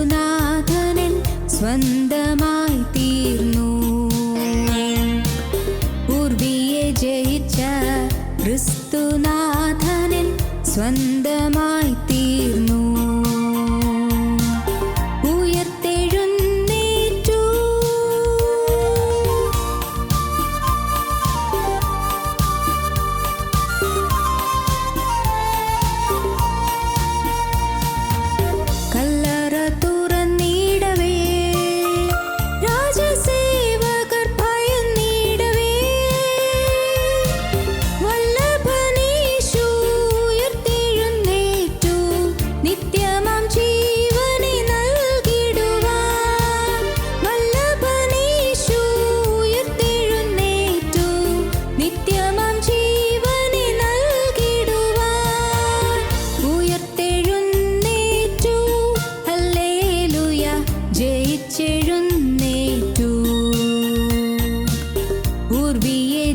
ക്രിസ്തുനാഥനൻ സ്വന്തമായി തീർന്നു. പൂർവിയെ ജയിച്ച ക്രിസ്തുനാഥനൻ സ്വന്തമായി തീർന്നു.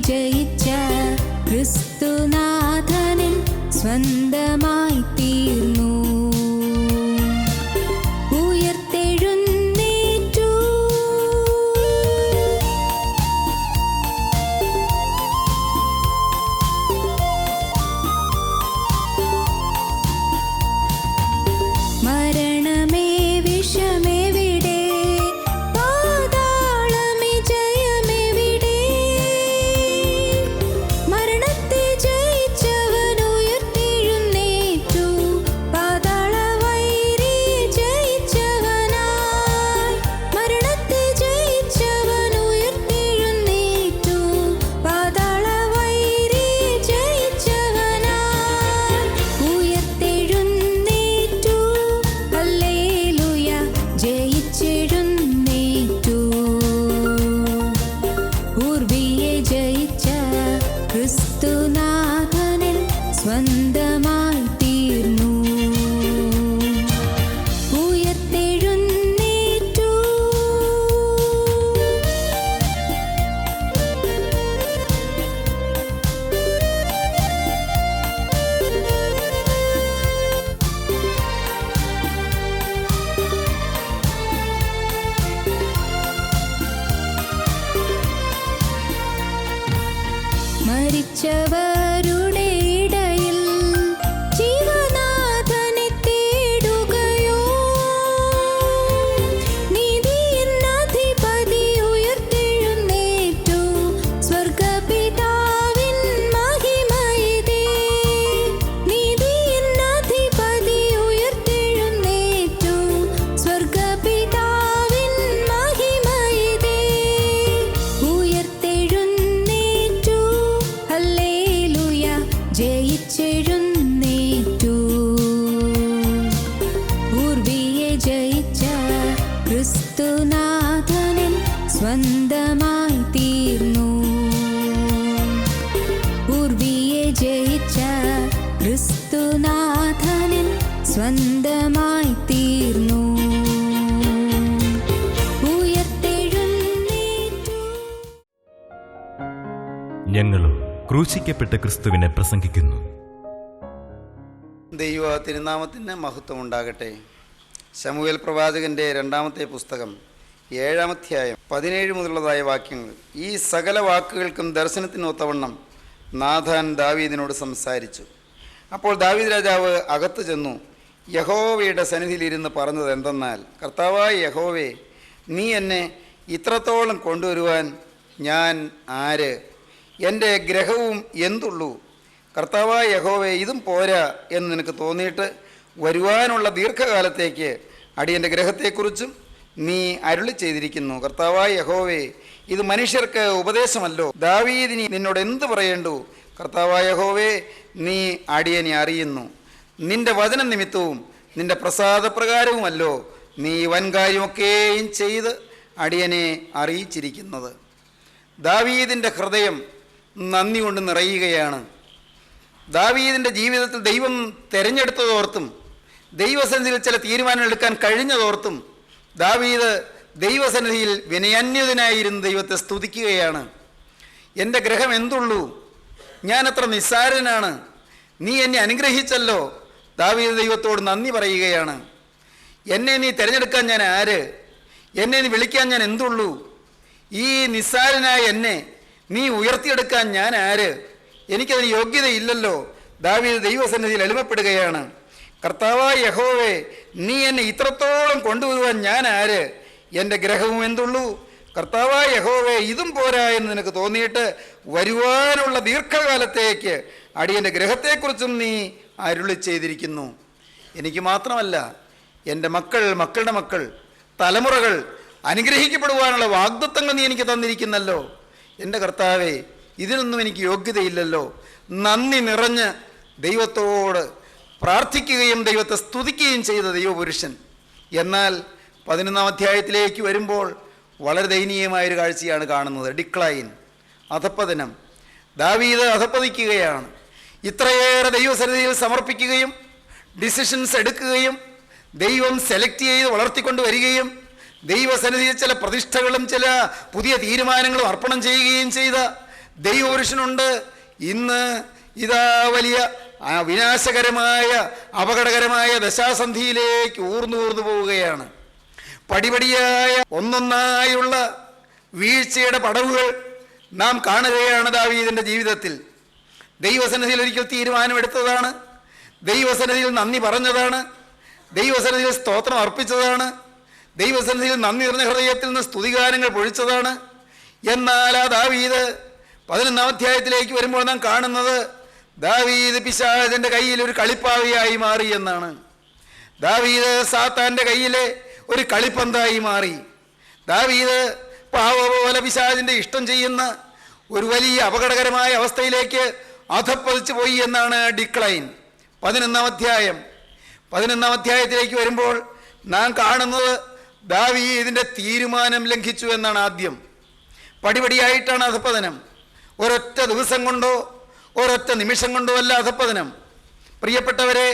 ജയിച്ച ക്രിസ്തുനാഥനൻ സ്വന്തമായി തീർന്നു. ഉയർത്തെഴുന്നേറ്റു. മരണമേ വിഷമെവിടെ, പാതാളമേ ജയമെവിടെ? മരണത്തെ ജയിച്ചവൻ ഉയർത്തെഴുന്നേറ്റു. പാതാളവൈരി ജയിച്ചവനായി. മരണത്തെ ജയിച്ചവൻ ഉയർത്തെഴുന്നേറ്റു. പാതാളവൈരി ജയിച്ചവനായി. ഉയർത്തെഴുന്നേറ്റു. ഹല്ലേലൂയ. ജയിച്ചെഴുന്നേറ്റു. പൂർവിയെ ജയിച്ച ക്രിസ്തുനാഥനൻ സ്വന്തമായി തീർന്നു. ഉയർത്തെഴുന്നേറ്റു. മരിച്ചവരുടെ ഇടയിൽ ജീവനാഥനെ തേടുകയോ? നീതിയിൻ അധിപതി ഉയർത്തെഴുന്നേറ്റു. സ്വർഗ്ഗപിതാവിൻ മഹിമയിതേ. നീതിയിൻ അധിപതി ഉയർത്തെഴുന്നേറ്റു. സ്വർഗ്ഗപിതാവിൻ മഹിമയിതേ. ഉയർത്തെഴുന്നേറ്റു. ഹല്ലേലൂയ. ജയിച്ചെഴുന്നേറ്റു. പൂർവിയെ ജയിച്ച ക്രിസ്തുനാഥനൻ സ്വന്തമായി തീർന്നു. പൂർവിയെ ജയിച്ച ക്രിസ്തുനാഥനൻ സ്വന്തമായി തീർന്നു. ഉയർത്തെഴുന്നേറ്റു. ഞങ്ങളും ക്രൂശിക്കപ്പെട്ട ക്രിസ്തുവിനെ പ്രസംഗിക്കുന്നു. ദൈവ തിരുനാമത്തിന് മഹത്വം ഉണ്ടാകട്ടെ. ശമൂവേൽ പ്രവാചകൻ്റെ 2-ാമത്തെ പുസ്തകം 7-ാം അധ്യായം 17 മുതലുള്ളതായ വാക്യങ്ങൾ. ഈ സകല വാക്കുകൾക്കും ദർശനത്തിനൊത്തവണ്ണം നാഥാൻ ദാവീദിനോട് സംസാരിച്ചു. അപ്പോൾ ദാവീദ് രാജാവ് അകത്ത് ചെന്നു യഹോവയുടെ സന്നിധിയിലിരുന്ന് പറഞ്ഞത് എന്തെന്നാൽ, കർത്താവായ യഹോവേ, നീ എന്നെ ഇത്രത്തോളം കൊണ്ടുവരുവാൻ ഞാൻ ആര്? എൻ്റെ ഗ്രഹവും എന്തുള്ളൂ? കർത്താവായ യഹോവേ, ഇതും പോരാ എന്ന് നിനക്ക് തോന്നിയിട്ട് വരുവാനുള്ള ദീർഘകാലത്തേക്ക് അടിയൻ്റെ ഗ്രഹത്തെക്കുറിച്ചും നീ അരുളി ചെയ്തിരിക്കുന്നു. കർത്താവായ യഹോവേ, ഇത് മനുഷ്യർക്ക് ഉപദേശമല്ലോ. ദാവീദിനി നിന്നോട് എന്ത് പറയേണ്ടു? കർത്താവായ യഹോവേ, നീ അടിയനെ അറിയുന്നു. നിന്റെ വചന നിമിത്തവും നിന്റെ പ്രസാദപ്രകാരവുമല്ലോ നീ വൻകാര്യമൊക്കെയും ചെയ്ത് അടിയനെ അറിയിച്ചിരിക്കുന്നത്. ദാവീദിൻ്റെ ഹൃദയം നന്ദി കൊണ്ട് നിറയുകയാണ്. ദാവീദിൻ്റെ ജീവിതത്തിൽ ദൈവം തിരഞ്ഞെടുത്തതോർത്തും ദൈവസന്നിധിയിൽ ചില തീരുമാനങ്ങൾ എടുക്കാൻ കഴിഞ്ഞതോർത്തും ദാവീദ് ദൈവസന്നിധിയിൽ വിനയാന്യതനായിരുന്ന് ദൈവത്തെ സ്തുതിക്കുകയാണ്. എൻ്റെ ഗ്രഹം എന്തുള്ളൂ? ഞാനത്ര നിസ്സാരനാണ്. നീ എന്നെ അനുഗ്രഹിച്ചല്ലോ. ദാവീദ് ദൈവത്തോട് നന്ദി പറയുകയാണ്. എന്നെ നീ തിരഞ്ഞെടുക്കാൻ ഞാൻ ആര്? എന്നെ നീ വിളിക്കാൻ ഞാൻ എന്തുള്ളൂ? ഈ നിസ്സാരനായ എന്നെ നീ ഉയർത്തിയെടുക്കാൻ ഞാൻ ആര്? എനിക്കതിന് യോഗ്യതയില്ലല്ലോ. ദാവീദ് ദൈവസന്നിധിയിൽ എളിമപ്പെടുകയാണ്. കർത്താവായ യഹോവേ, നീ എന്നെ ഇത്രത്തോളം കൊണ്ടുവരുവാൻ ഞാൻ ആര്? എൻ്റെ ഗ്രഹവും എന്തുള്ളൂ? കർത്താവായ യഹോവേ, ഇതും പോരാ എന്ന് നിനക്ക് തോന്നിയിട്ട് വരുവാനുള്ള ദീർഘകാലത്തേക്ക് അടിയൻ്റെ ഗ്രഹത്തെക്കുറിച്ചും നീ അരുളി ചെയ്തിരിക്കുന്നു. എനിക്ക് മാത്രമല്ല, എൻ്റെ മക്കൾ, മക്കളുടെ മക്കൾ, തലമുറകൾ അനുഗ്രഹിക്കപ്പെടുവാനുള്ള വാഗ്ദത്തങ്ങൾ നീ എനിക്ക് തന്നിരിക്കുന്നല്ലോ. എൻ്റെ കർത്താവേ, ഇതിനൊന്നും എനിക്ക് യോഗ്യതയില്ലല്ലോ. നന്ദി നിറഞ്ഞ് ദൈവത്തോട് പ്രാർത്ഥിക്കുകയും ദൈവത്തെ സ്തുതിക്കുകയും ചെയ്ത ദൈവപുരുഷൻ. എന്നാൽ 11-ാം അധ്യായത്തിലേക്ക് വരുമ്പോൾ വളരെ ദയനീയമായൊരു കാഴ്ചയാണ് കാണുന്നത്. ഡിക്ലൈൻ, അധപ്പതനം. ദാവീദ് അധപ്പതിക്കുകയാണ്. ഇത്രയേറെ ദൈവസന്നിധിയിൽ സമർപ്പിക്കുകയും ഡിസിഷൻസ് എടുക്കുകയും ദൈവം സെലക്ട് ചെയ്ത് വളർത്തിക്കൊണ്ട് വരികയും ദൈവസന്നിധിയിൽ ചില പ്രതിഷ്ഠകളും ചില പുതിയ തീരുമാനങ്ങളും അർപ്പണം ചെയ്യുകയും ചെയ്ത ദൈവപുരുഷനുണ്ട്. ഇന്ന് ഇതാ വലിയ വിനാശകരമായ അപകടകരമായ ദശാസന്ധിയിലേക്ക് ഊർന്നു പോവുകയാണ്. പടിപടിയായ ഒന്നൊന്നായുള്ള വീഴ്ചയുടെ പടവുകൾ നാം കാണുകയാണ് ദാവീദിൻ്റെ ജീവിതത്തിൽ. ദൈവസന്നിധിയിൽ ഒരിക്കൽ തീരുമാനമെടുത്തതാണ്, ദൈവസന്നിധിയിൽ നന്ദി പറഞ്ഞതാണ്, ദൈവസന്നിധിയിൽ സ്തോത്രം അർപ്പിച്ചതാണ്, ദൈവസന്നിധിയിൽ നന്ദി നിറഞ്ഞ ഹൃദയത്തിൽ നിന്ന് സ്തുതിഗാനങ്ങൾ പൊഴിച്ചതാണ്. എന്നാൽ ആ ദാവീദ് 11-ാം അധ്യായത്തിലേക്ക് വരുമ്പോൾ നാം കാണുന്നത് ദാവീദ് പിശാചിന്റെ കയ്യിൽ ഒരു കളിപ്പാവിയായി മാറി എന്നാണ്. ദാവീദ് സാത്താന്റെ കയ്യിലെ ഒരു കളിപ്പന്തായി മാറി. ദാവീദ് പാവ പോലെ പിശാചിന്റെ ഇഷ്ടം ചെയ്യുന്ന ഒരു വലിയ അപകടകരമായ അവസ്ഥയിലേക്ക് അധപ്പതിച്ചു പോയി എന്നാണ് ഡിക്ലൈൻ. 11-ാം അധ്യായം. 11-ാം അധ്യായത്തിലേക്ക് വരുമ്പോൾ നാം കാണുന്നത് ദാവീദിന്റെ തീരുമാനം ലംഘിച്ചു എന്നാണ്. ആദ്യം പടിപടിയായിട്ടാണ് അധപ്പതനം. ഒരൊറ്റ ദിവസം കൊണ്ടോ ഒരൊറ്റ നിമിഷം കൊണ്ടോ അല്ല അധപ്പതനം. പ്രിയപ്പെട്ടവരെ,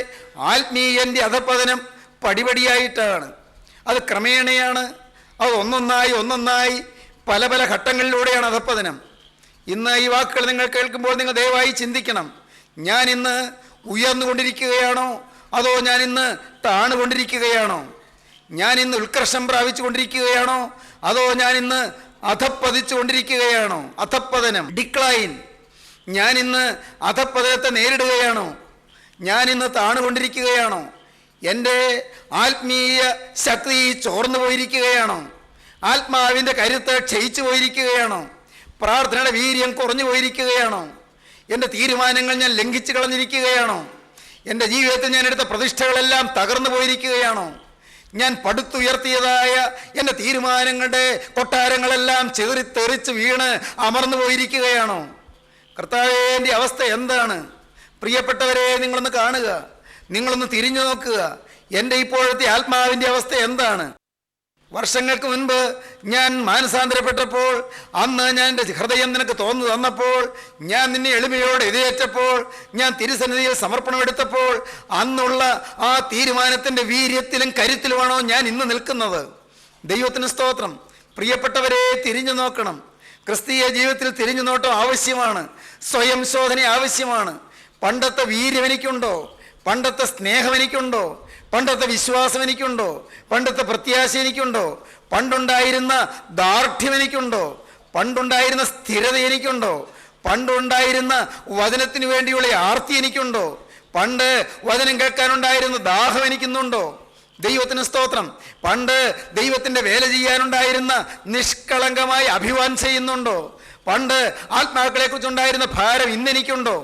ആത്മീയൻ്റെ അധപ്പതനം പടിപടിയായിട്ടാണ്. അത് ക്രമേണയാണ്. അത് ഒന്നൊന്നായി പല പല ഘട്ടങ്ങളിലൂടെയാണ് അധപ്പതനം. ഇന്ന് ഈ വാക്കുകൾ നിങ്ങൾ കേൾക്കുമ്പോൾ നിങ്ങൾ ദയവായി ചിന്തിക്കണം. ഞാൻ ഇന്ന് ഉയർന്നുകൊണ്ടിരിക്കുകയാണോ അതോ ഞാൻ ഇന്ന് താണുകൊണ്ടിരിക്കുകയാണോ? ഞാൻ ഇന്ന് ഉത്കർഷം പ്രാപിച്ചു കൊണ്ടിരിക്കുകയാണോ അതോ ഞാൻ ഇന്ന് അധപ്പതിച്ചു കൊണ്ടിരിക്കുകയാണോ? അധപ്പതനം, ഡിക്ലൈൻ. ഞാൻ ഇന്ന് അധപ്പതനത്തെ നേരിടുകയാണോ? ഞാൻ ഇന്ന് താണുകൊണ്ടിരിക്കുകയാണോ? എൻ്റെ ആത്മീയ ശക്തി ചോർന്നു പോയിരിക്കുകയാണോ? ആത്മാവിൻ്റെ കരുത്ത് ക്ഷയിച്ചു പോയിരിക്കുകയാണോ? പ്രാർത്ഥനയുടെ വീര്യം കുറഞ്ഞു പോയിരിക്കുകയാണോ? എൻ്റെ തീരുമാനങ്ങൾ ഞാൻ ലംഘിച്ചു കളഞ്ഞിരിക്കുകയാണോ? എൻ്റെ ജീവിതത്തിൽ ഞാൻ എടുത്ത പ്രതിഷ്ഠകളെല്ലാം തകർന്നു പോയിരിക്കുകയാണോ? ഞാൻ പടുത്തുയർത്തിയതായ എൻ്റെ തീരുമാനങ്ങളുടെ കൊട്ടാരങ്ങളെല്ലാം ചെറിത്തെറിച്ച് വീണ് അമർന്നു പോയിരിക്കുകയാണോ? കർത്താവേ, എൻ്റെ അവസ്ഥ എന്താണ്? പ്രിയപ്പെട്ടവരെ, നിങ്ങളൊന്ന് കാണുക, നിങ്ങളൊന്ന് തിരിഞ്ഞു നോക്കുക. എൻ്റെ ഇപ്പോഴത്തെ ആത്മാവിൻ്റെ അവസ്ഥ എന്താണ്? വർഷങ്ങൾക്ക് മുൻപ് ഞാൻ മാനസാന്തരപ്പെട്ടപ്പോൾ, അന്ന് ഞാൻ എൻ്റെ ഹൃദയം നിനക്ക് തോന്നു തന്നപ്പോൾ, ഞാൻ നിന്നെ എളിമയോടെ എതിരേറ്റപ്പോൾ, ഞാൻ തിരുസന്നിധിയിൽ സമർപ്പണമെടുത്തപ്പോൾ, അന്നുള്ള ആ തീരുമാനത്തിൻ്റെ വീര്യത്തിലും കരുത്തിലുമാണോ ഞാൻ ഇന്ന് നിൽക്കുന്നത്? ദൈവത്തിന് സ്തോത്രം. പ്രിയപ്പെട്ടവരെ, തിരിഞ്ഞു നോക്കണം. ക്രിസ്തീയ ജീവിതത്തിൽ തിരിഞ്ഞു നോട്ടം ആവശ്യമാണ്. സ്വയം ശോധന ആവശ്യമാണ്. പണ്ടത്തെ വീര്യം എനിക്കുണ്ടോ? പണ്ടത്തെ സ്നേഹം എനിക്കുണ്ടോ? പണ്ടത്തെ വിശ്വാസം എനിക്കുണ്ടോ? പണ്ടത്തെ പ്രത്യാശ എനിക്കുണ്ടോ? പണ്ടുണ്ടായിരുന്ന ദാർഢ്യം എനിക്കുണ്ടോ? പണ്ടുണ്ടായിരുന്ന സ്ഥിരത എനിക്കുണ്ടോ? പണ്ടുണ്ടായിരുന്ന വചനത്തിന് വേണ്ടിയുള്ള ആർത്തി എനിക്കുണ്ടോ? പണ്ട് വചനം കേൾക്കാനുണ്ടായിരുന്ന ദാഹം എനിക്കുന്നുണ്ടോ? ദൈവത്തിന് സ്തോത്രം. പണ്ട് ദൈവത്തിൻ്റെ വേല ചെയ്യാനുണ്ടായിരുന്ന നിഷ്കളങ്കമായി അഭിവാൻ ചെയ്യുന്നുണ്ടോ? പണ്ട് ആത്മാക്കളെക്കുറിച്ചുണ്ടായിരുന്ന ഭാരം ഇന്നെനിക്കുണ്ടോ?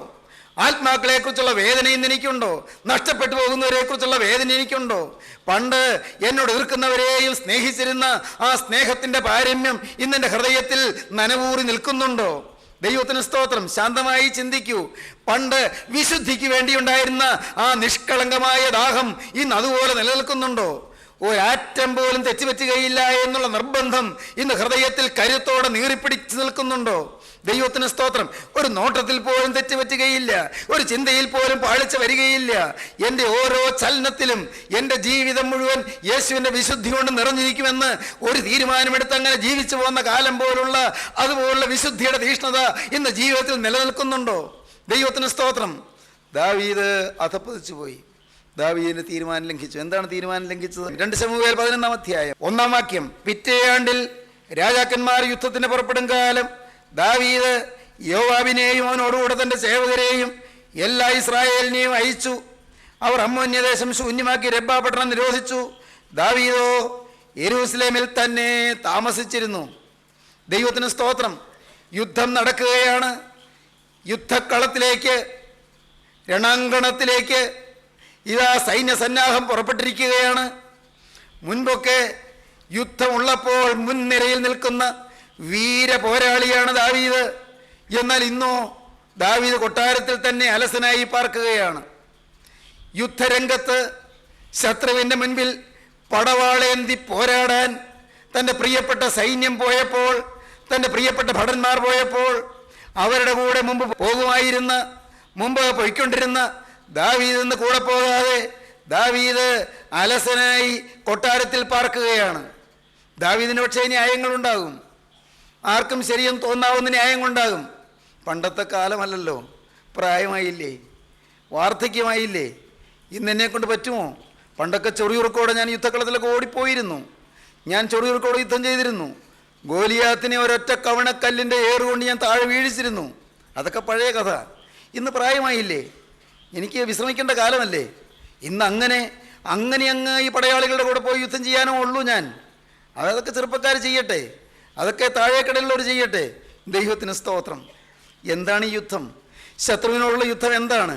ആത്മാക്കളെക്കുറിച്ചുള്ള വേദന ഇന്ന് എനിക്കുണ്ടോ? നഷ്ടപ്പെട്ടു പോകുന്നവരെക്കുറിച്ചുള്ള വേദന എനിക്കുണ്ടോ? പണ്ട് എന്നോട് എതിർക്കുന്നവരെയും സ്നേഹിച്ചിരുന്ന ആ സ്നേഹത്തിൻ്റെ പാരമ്യം ഇന്നെൻ്റെ ഹൃദയത്തിൽ നനവൂറി നിൽക്കുന്നുണ്ടോ? ദൈവത്തിന് സ്തോത്രം. ശാന്തമായി ചിന്തിക്കൂ. പണ്ട് വിശുദ്ധിക്ക് വേണ്ടിയുണ്ടായിരുന്ന ആ നിഷ്കളങ്കമായ ദാഹം ഇന്ന് അതുപോലെ നിലനിൽക്കുന്നുണ്ടോ? ഒരാറ്റം പോലും തെറ്റുപറ്റുകയില്ല എന്നുള്ള നിർബന്ധം ഇന്ന് ഹൃദയത്തിൽ കരുത്തോടെ നീറിപ്പിടിച്ചു നിൽക്കുന്നുണ്ടോ? ദൈവത്തിന് സ്തോത്രം. ഒരു നോട്ടത്തിൽ പോലും തെറ്റുപറ്റുകയില്ല, ഒരു ചിന്തയിൽ പോലും പാളിച്ച വരികയില്ല. എൻ്റെ ഓരോ ചലനത്തിലും എൻ്റെ ജീവിതം മുഴുവൻ യേശുവിൻ്റെ വിശുദ്ധി കൊണ്ട് നിറഞ്ഞിരിക്കുമെന്ന് ഒരു തീരുമാനമെടുത്ത് അങ്ങനെ ജീവിച്ചു പോകുന്ന കാലം പോലുള്ള അതുപോലുള്ള വിശുദ്ധിയുടെ തീഷ്ണത ഇന്ന് ജീവിതത്തിൽ നിലനിൽക്കുന്നുണ്ടോ? ദൈവത്തിന് സ്തോത്രം. ദാവീദ് അധപ്പതിച്ചു പോയി. ദാവീദിന്റെ തീരുമാനം ലംഘിച്ചു. എന്താണ് തീരുമാനം ലംഘിച്ചത്? 2 ശമൂവേൽ 11-ാം അധ്യായം 1-ാം വാക്യം. പിറ്റേ ആണ്ടിൽ രാജാക്കന്മാർ യുദ്ധത്തിന് പുറപ്പെടും കാലം ദാവീദ് യോവാബിനെയും അവനോടുകൂടെ തന്റെ സേവകരെയും എല്ലാ ഇസ്രായേലിനെയും അയച്ചു. അവർ അമ്മോന്യദേശം ശൂന്യമാക്കി രബ്ബ പട്ടണം നിരോധിച്ചു. ദാവീദോ യെരൂശലേമിൽ തന്നെ താമസിച്ചിരുന്നു. ദൈവത്തിന് സ്തോത്രം. യുദ്ധം നടക്കുകയാണ്. യുദ്ധക്കളത്തിലേക്ക്, രണാങ്കണത്തിലേക്ക് ഇതാ സൈന്യസന്നാഹം പുറപ്പെട്ടിരിക്കുകയാണ്. മുൻപൊക്കെ യുദ്ധമുള്ളപ്പോൾ മുൻനിരയിൽ നിൽക്കുന്ന വീര പോരാളിയാണ് ദാവീദ്. എന്നാൽ ഇന്നോ ദാവീദ് കൊട്ടാരത്തിൽ തന്നെ അലസനായി പാർക്കുകയാണ്. യുദ്ധരംഗത്ത് ശത്രുവിൻ്റെ മുൻപിൽ പടവാളേന്തി പോരാടാൻ തൻ്റെ പ്രിയപ്പെട്ട സൈന്യം പോയപ്പോൾ, തൻ്റെ പ്രിയപ്പെട്ട ഭടന്മാർ പോയപ്പോൾ അവരുടെ കൂടെ മുമ്പ് പോയിക്കൊണ്ടിരുന്ന ദാവീദ് ഇന്ന് കൂടെ പോകാതെ ദാവീദ് അലസനായി കൊട്ടാരത്തിൽ പാർക്കുകയാണ്. ദാവീദിന് പക്ഷേ ന്യായങ്ങളുണ്ടാകും. ആർക്കും ശരിയെന്ന് തോന്നാവുന്ന ന്യായങ്ങളുണ്ടാകും. പണ്ടത്തെ കാലമല്ലല്ലോ, പ്രായമായില്ലേ, വാർദ്ധക്യമായില്ലേ, ഇന്ന് എന്നെ കൊണ്ട് പറ്റുമോ? പണ്ടൊക്കെ ചൊറിയുറുക്കോടെ ഞാൻ യുദ്ധക്കളത്തിലൊക്കെ ഓടിപ്പോയിരുന്നു. ഞാൻ ചൊറിയുറുക്കോടെ യുദ്ധം ചെയ്തിരുന്നു. ഗോലിയാത്തിനെ ഒരൊറ്റ കവണക്കല്ലിൻ്റെ ഏറുകൊണ്ട് ഞാൻ താഴെ വീഴിച്ചിരുന്നു. അതൊക്കെ പഴയ കഥ. ഇന്ന് പ്രായമായില്ലേ, എനിക്ക് വിശ്രമിക്കേണ്ട കാലമല്ലേ. ഇന്ന് അങ്ങനെ അങ്ങ് ഈ പടയാളികളുടെ കൂടെ പോയി യുദ്ധം ചെയ്യാനോ ഉള്ളൂ ഞാൻ. അതൊക്കെ ചെറുപ്പക്കാർ ചെയ്യട്ടെ, അതൊക്കെ താഴേക്കടലുള്ളവർ ചെയ്യട്ടെ. ദൈവത്തിന് സ്തോത്രം. എന്താണ് ഈ യുദ്ധം? ശത്രുവിനോടുള്ള യുദ്ധം എന്താണ്?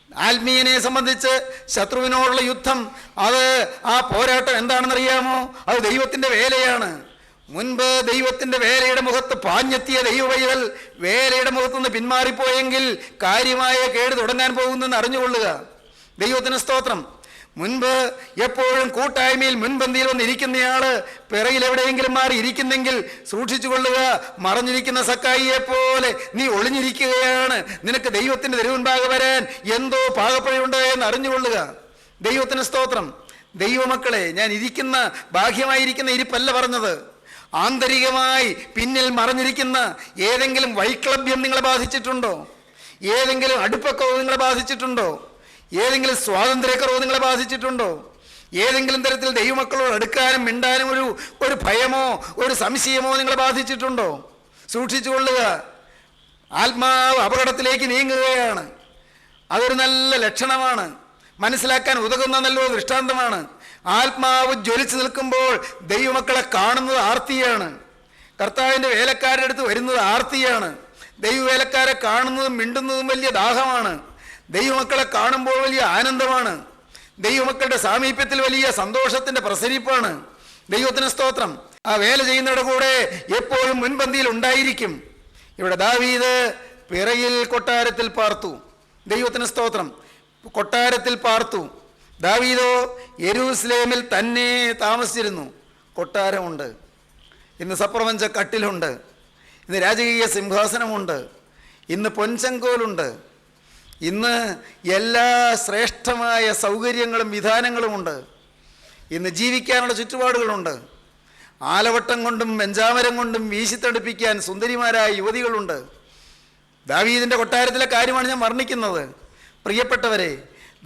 ആത്മീയനെ സംബന്ധിച്ച് ശത്രുവിനോടുള്ള യുദ്ധം, അത് ആ പോരാട്ടം എന്താണെന്നറിയാമോ? അത് ദൈവത്തിൻ്റെ വേലയാണ്. മുൻപ് ദൈവത്തിൻ്റെ വേലയുടെ മുഖത്ത് പാഞ്ഞെത്തിയ ദൈവവൈതൽ വേലയുടെ മുഖത്തുനിന്ന് പിന്മാറിപ്പോയെങ്കിൽ കാര്യമായ കേട് തുടങ്ങാൻ പോകുന്നെന്ന് അറിഞ്ഞുകൊള്ളുക. ദൈവത്തിന് സ്തോത്രം. മുൻപ് എപ്പോഴും കൂട്ടായ്മയിൽ മുൻപന്തിയിൽ വന്നിരിക്കുന്നയാള് പിറയിൽ എവിടെയെങ്കിലും മാറി ഇരിക്കുന്നെങ്കിൽ സൂക്ഷിച്ചു കൊള്ളുക. മറഞ്ഞിരിക്കുന്ന സക്കായിയെ പോലെ നീ ഒളിഞ്ഞിരിക്കുകയാണ്. നിനക്ക് ദൈവത്തിൻ്റെ തിരുമുൻപാകെ വരാൻ എന്തോ പാകപ്പഴയുണ്ട് എന്ന് അറിഞ്ഞുകൊള്ളുക. ദൈവത്തിന് സ്തോത്രം. ദൈവമക്കളെ, ഞാൻ ഇരിക്കുന്ന ബാഹ്യമായിരിക്കുന്ന ഇരിപ്പല്ല പറഞ്ഞത്. ആന്തരികമായി പിന്നിൽ മറഞ്ഞിരിക്കുന്ന ഏതെങ്കിലും വൈക്ലഭ്യം നിങ്ങളെ ബാധിച്ചിട്ടുണ്ടോ? ഏതെങ്കിലും അടുപ്പക്കുറവ് നിങ്ങളെ ബാധിച്ചിട്ടുണ്ടോ? ഏതെങ്കിലും സ്വാതന്ത്ര്യക്കുറവ് നിങ്ങളെ ബാധിച്ചിട്ടുണ്ടോ? ഏതെങ്കിലും തരത്തിൽ ദൈവമക്കളോട് അടുക്കാനും മിണ്ടാനും ഒരു ഭയമോ ഒരു സംശയമോ നിങ്ങളെ ബാധിച്ചിട്ടുണ്ടോ? സൂക്ഷിച്ചു കൊള്ളുക. ആത്മാവ് അപകടത്തിലേക്ക് നീങ്ങുകയാണ്. അതൊരു നല്ല ലക്ഷണമാണ്. മനസ്സിലാക്കാൻ ഉതകുന്ന നല്ലൊരു ദൃഷ്ടാന്തമാണ്. ആത്മാവ് ജ്വലിച്ചു നിൽക്കുമ്പോൾ ദൈവമക്കളെ കാണുന്നത് ആർത്തിയാണ്. കർത്താവിൻ്റെ വേലക്കാരുടെ അടുത്ത് വരുന്നത് ആർത്തിയാണ്. ദൈവവേലക്കാരെ കാണുന്നതും മിണ്ടുന്നതും വലിയ ദാഹമാണ്. ദൈവമക്കളെ കാണുമ്പോൾ വലിയ ആനന്ദമാണ്. ദൈവമക്കളുടെ സാമീപ്യത്തിൽ വലിയ സന്തോഷത്തിൻ്റെ പ്രസരിപ്പാണ്. ദൈവത്തിന് സ്തോത്രം. ആ വേല ചെയ്യുന്നവരുടെ കൂടെ എപ്പോഴും മുൻപന്തിയിൽ ഉണ്ടായിരിക്കും. ഇവിടെ ദാവീദ് പിറയിൽ കൊട്ടാരത്തിൽ പാർത്തു. ദൈവത്തിന് സ്തോത്രം. കൊട്ടാരത്തിൽ പാർത്തു. ദാവീദോ യെരൂശലേമിൽ തന്നെ താമസിച്ചിരുന്നു. കൊട്ടാരമുണ്ട്, ഇന്ന് സപ്രപഞ്ച കട്ടിലുണ്ട്, ഇന്ന് രാജകീയ സിംഹാസനമുണ്ട്, ഇന്ന് പൊൻചങ്കോലുണ്ട്, ഇന്ന് എല്ലാ ശ്രേഷ്ഠമായ സൗകര്യങ്ങളും വിധാനങ്ങളുമുണ്ട്. ഇന്ന് ജീവിക്കാനുള്ള ചുറ്റുപാടുകളുണ്ട്. ആലവട്ടം കൊണ്ടും വെഞ്ചാമരം കൊണ്ടും വീശിത്തടുപ്പിക്കാൻ സുന്ദരിമാരായ യുവതികളുണ്ട്. ദാവീദിൻ്റെ കൊട്ടാരത്തിലെ കാര്യമാണ് ഞാൻ വർണ്ണിക്കുന്നത്. പ്രിയപ്പെട്ടവരെ,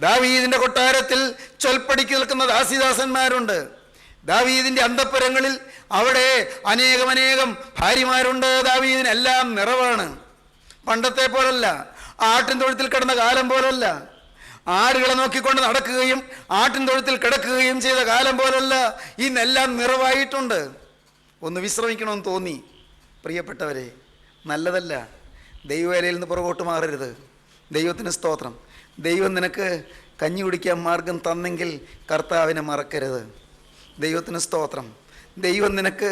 ദാവീദിൻ്റെ കൊട്ടാരത്തിൽ ചൊൽപ്പടിക്ക് നിൽക്കുന്ന ദാസിദാസന്മാരുണ്ട്. ദാവീദിൻ്റെ അന്തഃപുരങ്ങളിൽ അവിടെ അനേകം ഭാര്യമാരുണ്ട്. ദാവീദിനെല്ലാം നിറവാണ്. പണ്ടത്തെ പോലല്ല, ആട്ടിൻ തൊഴുത്തിൽ കിടന്ന കാലം പോലല്ല, ആടുകളെ നോക്കിക്കൊണ്ട് നടക്കുകയും ആട്ടിൻ തൊഴുത്തിൽ കിടക്കുകയും ചെയ്ത കാലം പോലല്ല. ഇന്നെല്ലാം നിറവായിട്ടുണ്ട്. ഒന്ന് വിശ്രമിക്കണമെന്ന് തോന്നി. പ്രിയപ്പെട്ടവരെ, നല്ലതല്ല. ദൈവവേലയിൽ നിന്ന് പുറകോട്ട് മാറരുത്. ദൈവത്തിന് സ്തോത്രം. ദൈവം നിനക്ക് കഞ്ഞി കുടിക്കാൻ മാർഗം തന്നെങ്കിൽ കർത്താവിനെ മറക്കരുത്. ദൈവത്തിന് സ്തോത്രം. ദൈവം നിനക്ക്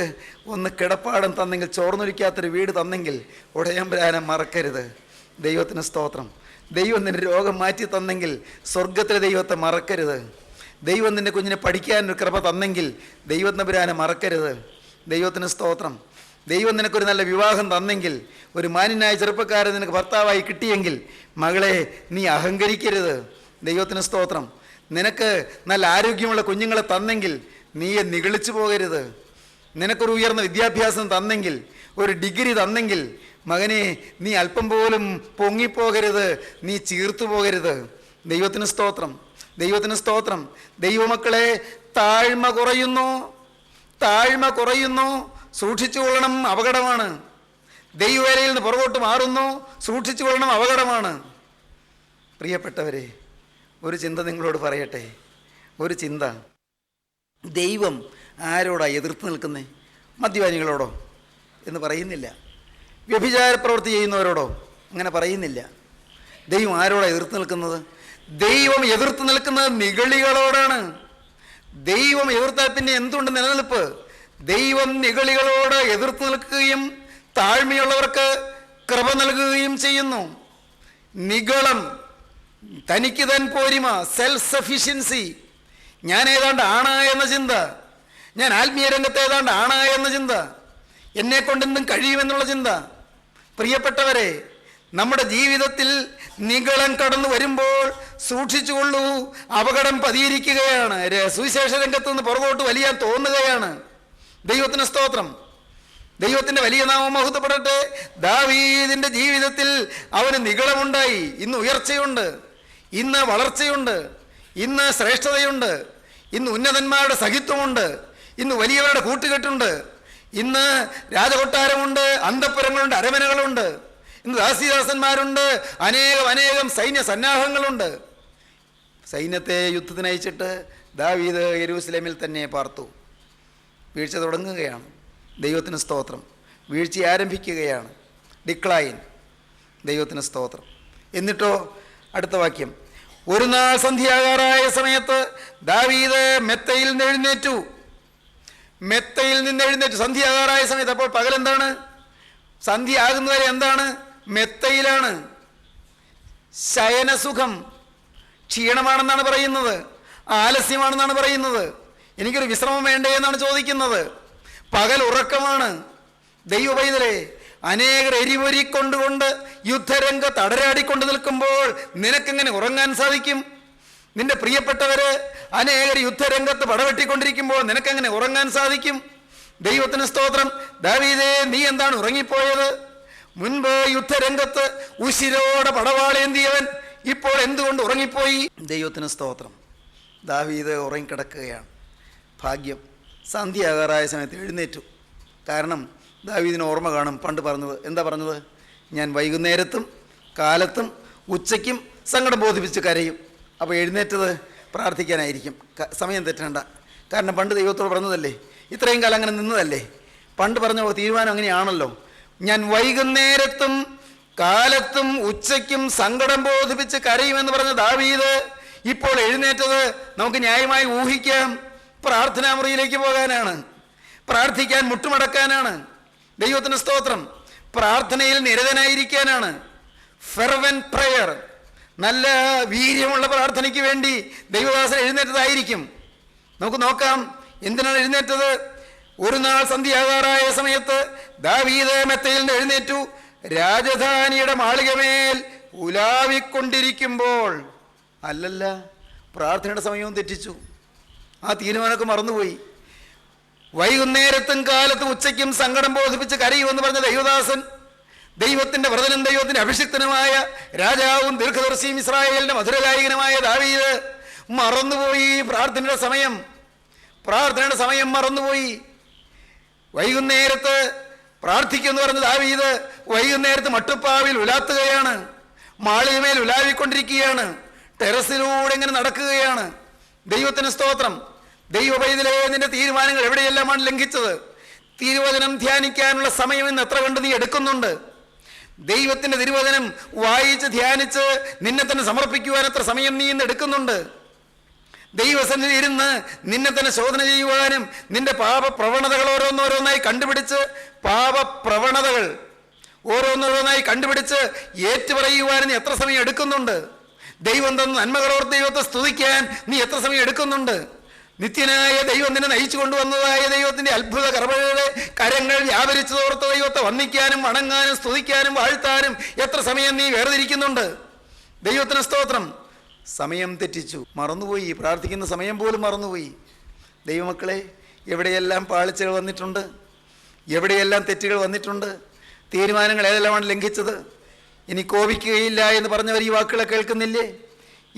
ഒന്ന് കിടപ്പാടം തന്നെങ്കിൽ, ചോർന്നൊലിക്കാത്തൊരു വീട് തന്നെങ്കിൽ ഉടയമ്പരാനെ മറക്കരുത്. ദൈവത്തിന് സ്തോത്രം. ദൈവം നിൻ്റെ രോഗം മാറ്റി തന്നെങ്കിൽ സ്വർഗത്തിലെ ദൈവത്തെ മറക്കരുത്. ദൈവം നിൻ്റെ കുഞ്ഞിനെ പഠിക്കാനൊരു കൃപ തന്നെങ്കിൽ ദൈവത്തമ്പുരാനെ മറക്കരുത്. ദൈവത്തിന് സ്തോത്രം. ദൈവം നിനക്കൊരു നല്ല വിവാഹം തന്നെങ്കിൽ, ഒരു മാന്യനായ ചെറുപ്പക്കാരൻ നിനക്ക് ഭർത്താവായി കിട്ടിയെങ്കിൽ മകളെ നീ അഹങ്കരിക്കരുത്. ദൈവത്തിന് സ്തോത്രം. നിനക്ക് നല്ല ആരോഗ്യമുള്ള കുഞ്ഞുങ്ങളെ തന്നെങ്കിൽ നീ നിഗളിച്ചു പോകരുത്. നിനക്കൊരു ഉയർന്ന വിദ്യാഭ്യാസം തന്നെങ്കിൽ, ഒരു ഡിഗ്രി തന്നെങ്കിൽ മകനെ നീ അല്പം പോലും പൊങ്ങിപ്പോകരുത്, നീ ചീർത്തു പോകരുത്. ദൈവത്തിന് സ്തോത്രം. ദൈവത്തിന് സ്തോത്രം. ദൈവമക്കളെ, താഴ്മ കുറയുന്നു, സൂക്ഷിച്ചുകൊള്ളണം, അപകടമാണ്. ദൈവവേലയിൽ നിന്ന് പുറകോട്ട് മാറുന്നു, സൂക്ഷിച്ചുകൊള്ളണം, അപകടമാണ്. പ്രിയപ്പെട്ടവരെ, ഒരു ചിന്ത നിങ്ങളോട് പറയട്ടെ. ഒരു ചിന്ത. ദൈവം ആരോടാ എതിർത്ത് നിൽക്കുന്നേ? മദ്യപാനികളോടോ എന്ന് പറയുന്നില്ല. വ്യഭിചാര പ്രവൃത്തി ചെയ്യുന്നവരോടോ അങ്ങനെ പറയുന്നില്ല. ദൈവം ആരോടാ എതിർത്ത് നിൽക്കുന്നത്? ദൈവം എതിർത്ത് നിൽക്കുന്നത് നിഗളികളോടാണ്. ദൈവം എതിർത്താൽ പിന്നെ എന്തുകൊണ്ട് നിലനിൽപ്പ്? ദൈവം നിഗളികളോട് എതിർത്ത് നിൽക്കുകയും താഴ്മയുള്ളവർക്ക് കൃപ നൽകുകയും ചെയ്യുന്നു. നിഗളം, തനിക്ക് തൻ പോരിമ, സെൽഫ് സഫിഷ്യൻസി, ഞാൻ ഏതാണ്ട് ആണ് എന്ന ചിന്ത, ഞാൻ ആത്മീയ രംഗത്ത് ഏതാണ്ട് ആണ് എന്ന ചിന്ത, എന്നെ കൊണ്ടെന്തും കഴിയുമെന്നുള്ള ചിന്ത. പ്രിയപ്പെട്ടവരെ, നമ്മുടെ ജീവിതത്തിൽ നിഗളം കടന്നു വരുമ്പോൾ സൂക്ഷിച്ചുകൊള്ളൂ, അപകടം പതിയിരിക്കുകയാണ്. സുവിശേഷ രംഗത്ത് നിന്ന് പുറകോട്ട് വലിയാൻ തോന്നുകയാണ്. ദൈവത്തിന് സ്തോത്രം. ദൈവത്തിൻ്റെ വലിയ നാമം മഹത്വപ്പെടട്ടെ. ദാവീദിൻ്റെ ജീവിതത്തിൽ അവന് നിഗളമുണ്ടായി. ഇന്ന് ഉയർച്ചയുണ്ട്, ഇന്ന് വളർച്ചയുണ്ട്, ഇന്ന് ശ്രേഷ്ഠതയുണ്ട്, ഇന്ന് ഉന്നതന്മാരുടെ സഹിത്വമുണ്ട്, ഇന്ന് വലിയവരുടെ കൂട്ടുകെട്ടുണ്ട്, ഇന്ന് രാജകൊട്ടാരമുണ്ട്, അന്തഃപുരങ്ങളുണ്ട്, അരമനകളുണ്ട്, ഇന്ന് ദാസിദാസന്മാരുണ്ട്, അനേകം സൈന്യ സന്നാഹങ്ങളുണ്ട്. സൈന്യത്തെ യുദ്ധത്തിന് അയച്ചിട്ട് ദാവീദ് യെരൂശലേമിൽ തന്നെ പാർത്തു. വീഴ്ച തുടങ്ങുകയാണ്. ദൈവത്തിന് സ്തോത്രം. വീഴ്ച ആരംഭിക്കുകയാണ്. ഡിക്ലൈൻ. ദൈവത്തിന് സ്തോത്രം. എന്നിട്ടോ അടുത്ത വാക്യം, ഒരു നാൾ സന്ധ്യാകാറായ സമയത്ത് ദാവീദ് മെത്തയിൽ നിന്ന് എഴുന്നേറ്റു. സന്ധ്യാകാറായ സമയത്ത്. അപ്പോൾ പകലെന്താണ്? സന്ധ്യ ആകുന്നവരെ എന്താണ്? മെത്തയിലാണ്. ശയനസുഖം. ക്ഷീണമാണെന്നാണ് പറയുന്നത്, ആലസ്യമാണെന്നാണ് പറയുന്നത്. എനിക്കൊരു വിശ്രമം വേണ്ടേ എന്നാണ് ചോദിക്കുന്നത്. പകൽ ഉറക്കമാണ്. ദൈവപൈതലേ, അനേകർ എരിപൊരിക്കൊണ്ടുകൊണ്ട് യുദ്ധരംഗത്ത് അടരാടിക്കൊണ്ട് നിൽക്കുമ്പോൾ നിനക്കെങ്ങനെ ഉറങ്ങാൻ സാധിക്കും? നിന്റെ പ്രിയപ്പെട്ടവര് അനേകർ യുദ്ധരംഗത്ത് പടവെട്ടിക്കൊണ്ടിരിക്കുമ്പോൾ നിനക്കെങ്ങനെ ഉറങ്ങാൻ സാധിക്കും? ദൈവത്തിന് സ്തോത്രം. ദാവീദേ, നീ എന്താണ് ഉറങ്ങിപ്പോയത്? മുൻപ് യുദ്ധരംഗത്ത് ഉശിരോടെ പടവാളേന്തിയവൻ ഇപ്പോൾ എന്തുകൊണ്ട് ഉറങ്ങിപ്പോയി? ദൈവത്തിന് സ്തോത്രം. ദാവീദ് ഉറങ്ങിക്കിടക്കുകയാണ്. ഭാഗ്യം. സന്ധ്യാകാറായ സമയത്ത് എഴുന്നേറ്റു. കാരണം ദാവീദിന് ഓർമ്മ കാണും പണ്ട് പറഞ്ഞത്. എന്താ പറഞ്ഞത്? ഞാൻ വൈകുന്നേരത്തും കാലത്തും ഉച്ചയ്ക്കും സങ്കടം ബോധിപ്പിച്ച് കരയും. അപ്പോൾ എഴുന്നേറ്റത് പ്രാർത്ഥിക്കാനായിരിക്കും. സമയം തെറ്റണ്ട. കാരണം പണ്ട് ദൈവത്തോട് പറഞ്ഞതല്ലേ, ഇത്രയും കാലം അങ്ങനെ നിന്നതല്ലേ. പണ്ട് പറഞ്ഞ തീരുമാനം അങ്ങനെയാണല്ലോ. ഞാൻ വൈകുന്നേരത്തും കാലത്തും ഉച്ചയ്ക്കും സങ്കടം ബോധിപ്പിച്ച് കരയുമെന്ന് പറഞ്ഞ ദാവീദ് ഇപ്പോൾ എഴുന്നേറ്റത് നമുക്ക് ന്യായമായി ഊഹിക്കാം. പ്രാർത്ഥനാ മുറിയിലേക്ക് പോകാനാണ്, പ്രാർത്ഥിക്കാൻ മുട്ടുമടക്കാനാണ്. ദൈവത്തിന് സ്തോത്രം. പ്രാർത്ഥനയിൽ നിരതനായിരിക്കാനാണ്. ഫെർവന്റ് പ്രയർ, നല്ല വീര്യമുള്ള പ്രാർത്ഥനയ്ക്ക് വേണ്ടി ദൈവദാസൻ എഴുന്നേറ്റതായിരിക്കും. നമുക്ക് നോക്കാം എന്തിനാണ് എഴുന്നേറ്റത്. ഒരു നാൾ സന്ധ്യാകാറായ സമയത്ത് ദാവീദ് മെത്തയിൽ നിന്ന് എഴുന്നേറ്റു, രാജധാനിയുടെ മാളികമേൽ ഉലാവിക്കൊണ്ടിരിക്കുമ്പോൾ. അല്ലല്ല, പ്രാർത്ഥനയുടെ സമയവും തെറ്റിച്ചു. ആ തീരുമാനമൊക്കെ മറന്നുപോയി. വൈകുന്നേരത്തും കാലത്തും ഉച്ചയ്ക്കും സങ്കടം ബോധിപ്പിച്ച് കരയുമെന്ന് പറഞ്ഞ ദൈവദാസൻ, ദൈവത്തിൻ്റെ വ്രതനും ദൈവത്തിൻ്റെ അഭിഷിക്തനുമായ രാജാവും ദീർഘദർശിയും ഇസ്രായേലിൻ്റെ മധുരഗായകനുമായ ദാവീദ് മറന്നുപോയി. പ്രാർത്ഥനയുടെ സമയം മറന്നുപോയി. വൈകുന്നേരത്ത് പ്രാർത്ഥിക്കുമെന്ന് പറഞ്ഞ ദാവീദ് വൈകുന്നേരത്ത് മട്ടുപ്പാവിൽ ഉലാത്തുകയാണ്, മാളികമേൽ ഉലാവിക്കൊണ്ടിരിക്കുകയാണ്, ടെറസിലൂടെ ഇങ്ങനെ നടക്കുകയാണ്. ദൈവത്തിന് സ്തോത്രം. ദൈവപൈതലേ, നിന്റെ തീരുമാനങ്ങൾ എവിടെയെല്ലാമാണ് ലംഘിച്ചത്? തിരുവചനം ധ്യാനിക്കാനുള്ള സമയം ഇന്ന് എത്ര കണ്ട് നീ എടുക്കുന്നുണ്ട്? ദൈവത്തിൻ്റെ തിരുവചനം വായിച്ച് ധ്യാനിച്ച് നിന്നെ തന്നെ സമർപ്പിക്കുവാൻ എത്ര സമയം നീ ഇന്ന് എടുക്കുന്നുണ്ട്? ദൈവസന്നിധി ഇരുന്ന് നിന്നെ തന്നെ ശോധന ചെയ്യുവാനും നിന്റെ പാപപ്രവണതകൾ ഓരോന്നോരോന്നായി കണ്ടുപിടിച്ച് ഏറ്റുപറയുവാനും നീ എത്ര സമയം എടുക്കുന്നുണ്ട്? ദൈവം തന്ന നന്മകളോർ ദൈവത്തെ സ്തുതിക്കാൻ നീ എത്ര സമയം എടുക്കുന്നുണ്ട്? നിത്യനായ ദൈവം നിന്നെ നയിച്ചു കൊണ്ടുവന്നതായ ദൈവത്തിൻ്റെ അത്ഭുത കരങ്ങൾ വ്യാപരിച്ചു തോർത്ത ദൈവത്തെ വന്ദിക്കാനും വണങ്ങാനും സ്തുതിക്കാനും വാഴ്ത്താനും എത്ര സമയം നീ വേർതിരിക്കുന്നുണ്ട്? ദൈവത്തിന് സ്തോത്രം. സമയം തെറ്റിച്ചു, മറന്നുപോയി. പ്രാർത്ഥിക്കുന്ന സമയം പോലും മറന്നുപോയി. ദൈവമക്കളെ, എവിടെയെല്ലാം പാളിച്ചകൾ വന്നിട്ടുണ്ട്, എവിടെയെല്ലാം തെറ്റുകൾ വന്നിട്ടുണ്ട്, തീരുമാനങ്ങൾ ഏതെല്ലാമാണ് ലംഘിച്ചത്. ഇനി കോപിക്കുകയില്ല എന്ന് പറഞ്ഞവർ ഈ വാക്കുകളെ കേൾക്കുന്നില്ലേ?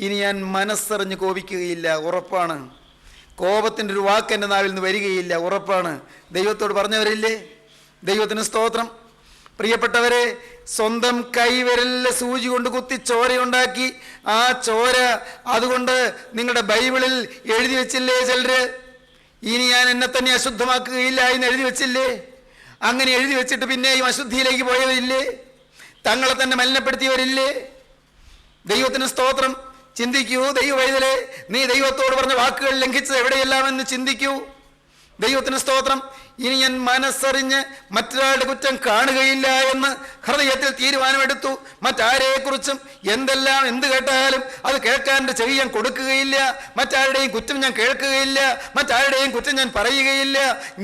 ഇനി ഞാൻ മനസ്സറിഞ്ഞ് കോപിക്കുകയില്ല, ഉറപ്പാണ്. കോപത്തിൻ്റെ ഒരു വാക്ക് എൻ്റെ നാവിൽ നിന്ന് വരികയില്ല, ഉറപ്പാണ്. ദൈവത്തോട് പറഞ്ഞവരില്ലേ? ദൈവത്തിന് സ്തോത്രം. പ്രിയപ്പെട്ടവരെ, സ്വന്തം കൈവിരലിലെ സൂചി കൊണ്ട് കുത്തി ചോരയുണ്ടാക്കി ആ ചോര അതുകൊണ്ട് നിങ്ങളുടെ ബൈബിളിൽ എഴുതി വെച്ചില്ലേ ചിലര്? ഇനി ഞാൻ എന്നെ തന്നെ അശുദ്ധമാക്കുകയില്ല എന്ന് എഴുതി വെച്ചില്ലേ? അങ്ങനെ എഴുതി വെച്ചിട്ട് പിന്നെയും അശുദ്ധിയിലേക്ക് പോയവരില്ലേ? തങ്ങളെ തന്നെ മലിനപ്പെടുത്തിയവരില്ലേ? ദൈവത്തിന് സ്തോത്രം. ചിന്തിക്കൂ ദൈവവൈതലേ, നീ ദൈവത്തോട് പറഞ്ഞ വാക്കുകൾ ലംഘിച്ചത് എവിടെയെല്ലാം എന്ന് ചിന്തിക്കൂ. ദൈവത്തിന് സ്തോത്രം. ഇനി ഞാൻ മനസ്സറിഞ്ഞ് മറ്റൊരാളുടെ കുറ്റം കാണുകയില്ല എന്ന് ഹൃദയത്തിൽ തീരുമാനമെടുത്തു. മറ്റാരെക്കുറിച്ചും എന്ത് കേട്ടാലും അത് കേൾക്കാൻ എൻ്റെ ചെവി ഞാൻ കൊടുക്കുകയില്ല. മറ്റാരുടെയും കുറ്റം ഞാൻ കേൾക്കുകയില്ല. മറ്റാരുടെയും കുറ്റം ഞാൻ പറയുകയില്ല.